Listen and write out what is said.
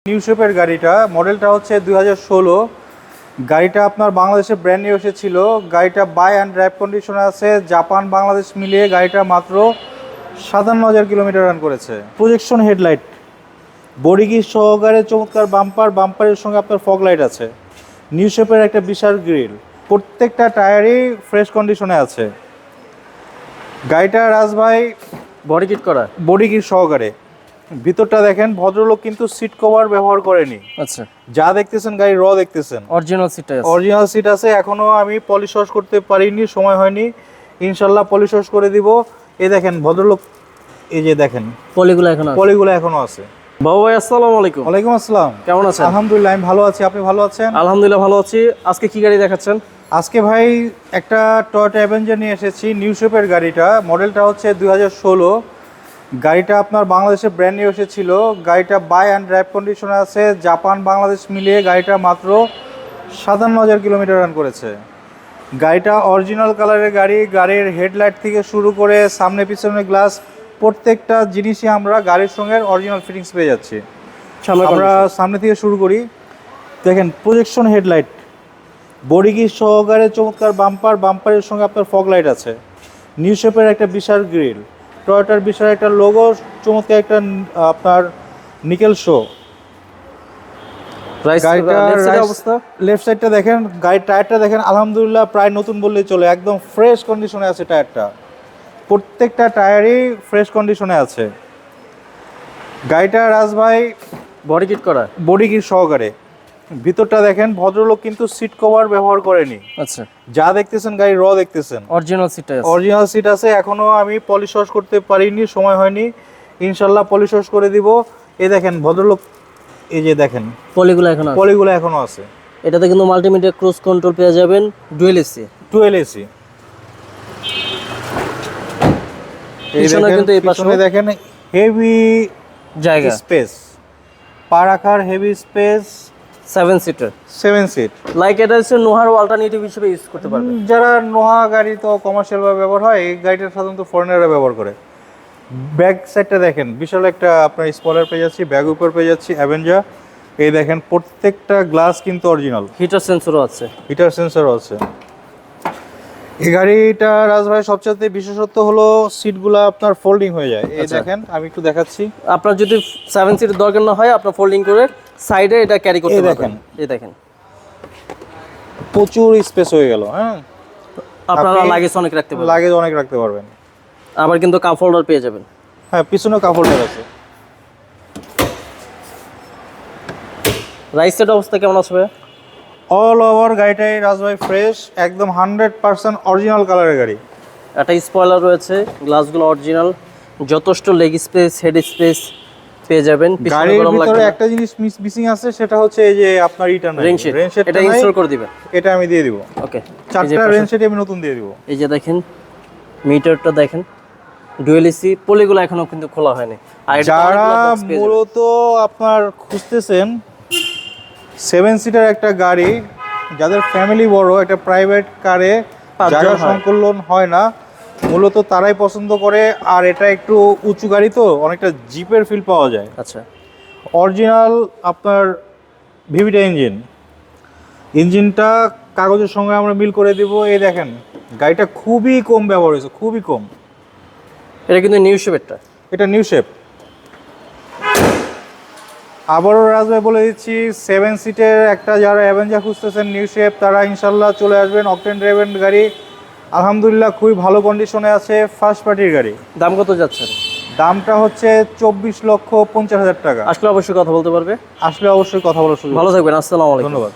New শেপের গাড়িটা, মডেলটা হচ্ছে 2016। গাড়িটা আপনার বাংলাদেশে ব্র্যান্ড নিউ এসেছিল। গাড়িটা বাই অ্যান্ড ড্রাইভ কন্ডিশনে আছে। জাপান বাংলাদেশ মিলিয়ে গাড়িটা মাত্র 57,000 কিলোমিটার রান করেছে। প্রজেকশন হেডলাইট, বডি কিট সহকারে চমৎকার বাম্পারের সঙ্গে আপনার ফগ লাইট আছে। নিউ শেপের একটা বিশাল গ্রিল, প্রত্যেকটা টায়ারই ফ্রেশ কন্ডিশনে আছে। গাড়িটা রাজভাই বডি কিট সহকারে। ভিতরটা দেখেন, ভদ্রলোক কিন্তু সিট কভার ব্যবহার করেনি। আচ্ছা, যা দেখতেছেন গাড়ি দেখতেছেন, অরিজিনাল সিট আছে। এখনো আমি পলিশ ওয়াশ করতে পারিনি, সময় হয়নি। ইনশাল্লাহ পলিশ ওয়াশ করে দিব। এই দেখেন ভদ্রলোক, এই যে দেখেন পলিগুলো এখনো আছে। বাবু ভাই আসসালামু আলাইকুম। ওয়ালাইকুম আসসালাম। কেমন আছেন? আলহামদুলিল্লাহ, আমি ভালো আছি। আপনি ভালো আছেন? আলহামদুলিল্লাহ ভালো আছি। আজকে কি গাড়ি দেখাচ্ছেন? আজকে ভাই একটা টয়োটা অ্যাভেঞ্জার নিয়ে এসেছি। নিউ শেপের গাড়িটা, মডেলটা হচ্ছে 2016। গাড়িটা আপনার বাংলাদেশে ব্র্যান্ড নিউ এসেছিল। গাড়িটা বাই অ্যান্ড ড্রাইভ কন্ডিশনে আছে। জাপান বাংলাদেশ মিলিয়ে গাড়িটা মাত্র 57,000 কিলোমিটার রান করেছে। গাড়িটা অরিজিনাল কালারের গাড়ি। গাড়ির হেডলাইট থেকে শুরু করে সামনে পিছনে গ্লাস, প্রত্যেকটা জিনিসই আমরা গাড়ির সঙ্গে অরিজিনাল ফিটিংস পেয়ে যাচ্ছি। আমরা সামনে থেকে শুরু করি। দেখেন প্রজেকশন হেডলাইট, বডি কিট সহকারে চমৎকার বাম্পারের সঙ্গে আপনার ফগ লাইট আছে। নিউ শেপের একটা বিশাল গ্রিল, টয়োটার বিশাল একটা লোগো, চমৎকার একটা আপনার নিকেল শো। লেফট সাইডটা দেখেন, গাড়ির টায়ারটা দেখেন, আলহামদুলিল্লাহ প্রায় নতুন বললেই চলে। একদম ফ্রেশ কন্ডিশনে আছে টায়ারটা, প্রত্যেকটা টায়ারই ফ্রেশ কন্ডিশনে আছে। গাড়িটা রাজভাই বডি কিট সহকারে। ভিতরটা দেখেন, ভদ্রলোক কিন্তু সিট কভার ব্যবহার করেনি। আচ্ছা, যা দেখতেছেন গাড়ি দেখতেছেন, অরিজিনাল সিট আছে। এখনো আমি পলিশ ওয়াশ করতে পারিনি, সময় হয়নি। ইনশাল্লাহ পলিশ ওয়াশ করে দিব। এই দেখেন ভদ্রলোক, এই যে দেখেন পলিগুলো এখনো আছে। এটাতে কিন্তু মাল্টিমিডিয়া ক্রুজ কন্ট্রোল পেয়ে যাবেন, ডুয়েল এসি। পিছনে দেখেন হেভি জায়গা, স্পেস, পা রাখার হেভি স্পেস। 7 সিট লাইক এটা হচ্ছে নোহার অল্টারনেটিভ হিসেবে ইউজ করতে পারবে। যারা নোহা গাড়ি তো কমার্শিয়াল ভাবে ব্যবহার হয়, এই গাড়িটা সাধারণত ফরেনাররা ব্যবহার করে। ব্যাক সাইডটা দেখেন, বিশাল একটা আপনার স্পয়লার পেয়ে যাচ্ছি, ব্যাগ উপর পেয়ে যাচ্ছি অ্যাভেঞ্জার। এই দেখেন প্রত্যেকটা গ্লাস কিন্তু অরিজিনাল। হিটার সেন্সরও আছে। এই গাড়িটা রাজভাই সবচেয়ে বিশেষত্ব হলো সিটগুলো আপনার ফোল্ডিং হয়ে যায়। এই দেখেন, আমি একটু দেখাচ্ছি। আপনার যদি 7 সিটের দরকার না হয়, আপনার ফোল্ডিং করে সাইডে এটা ক্যারি করতে পারবেন। এই দেখেন প্রচুর স্পেস হয়ে গেল। হ্যাঁ, আপনারা লাগেজ অনেক রাখতে পারবেন। আবার কিন্তু কাপ হোল্ডার পেয়ে যাবেন। হ্যাঁ, পিছনেও কাপ হোল্ডার আছে। রাইট সাইড অবস্থা কেমন আছে ভাই? অল ওভার গাড়িটাই রাজভাই ফ্রেশ, একদম 100% অরিজিনাল কালারের গাড়ি। একটা স্পয়লার রয়েছে, গ্লাসগুলো অরিজিনাল, যথেষ্ট লেগ স্পেস, হেড স্পেস পেয়ে যাবেন। গাড়ির ভিতরে একটা জিনিস মিসিং আছে, সেটা হচ্ছে এই যে আপনার রেনশেড। এটা ইনস্টল করে দিবেন। এটা আমি দিয়ে দিব। ওকে, 4টা রেনশেড আমি নতুন দিয়ে দিব। এই যে দেখেন মিটারটা দেখেন, ডুয়েল এসি। পলিগুলো এখনো কিন্তু খোলা হয়নি। আর যারা মূলত আপনার খুঁজতেছেন 7 সিটার একটা গাড়ি, যাদের ফ্যামিলি বড়, একটা প্রাইভেট কারে জায়গা সংকলন হয় না, মূলত তারাই পছন্দ করে। আর এটা একটু উঁচু গাড়ি, তো অনেকটা জিপের ফিল পাওয়া যায়। আচ্ছা, অরিজিনাল আপনার ভিভিটা ইঞ্জিনটা কাগজের সঙ্গে আমরা মিল করে দিব। এই দেখেন গাড়িটা খুবই কম ব্যবহার হয়েছে, খুবই কম। এটা কিন্তু নিউ শেপেরটা, এটা নিউ শেপ। আবারও রাজভাই বলে দিচ্ছি, 7 সিটের একটা যারা অ্যাভেঞ্জার খুঁজতেছেন নিউ শেপ, তারা ইনশাল্লাহ চলে আসবেন। অকটেন ড্রাইভেন গাড়ি, আলহামদুলিল্লাহ খুবই ভালো কন্ডিশনে আছে, ফার্স্ট পার্টির গাড়ি। দাম কত যাচ্ছেন? দামটা হচ্ছে 24,50,000 টাকা। আসলে অবশ্যই কথা বলতে পারবে। আসলে অবশ্যই কথা বলার সুযোগ। ভালো থাকবেন, আসসালামু আলাইকুম। ধন্যবাদ।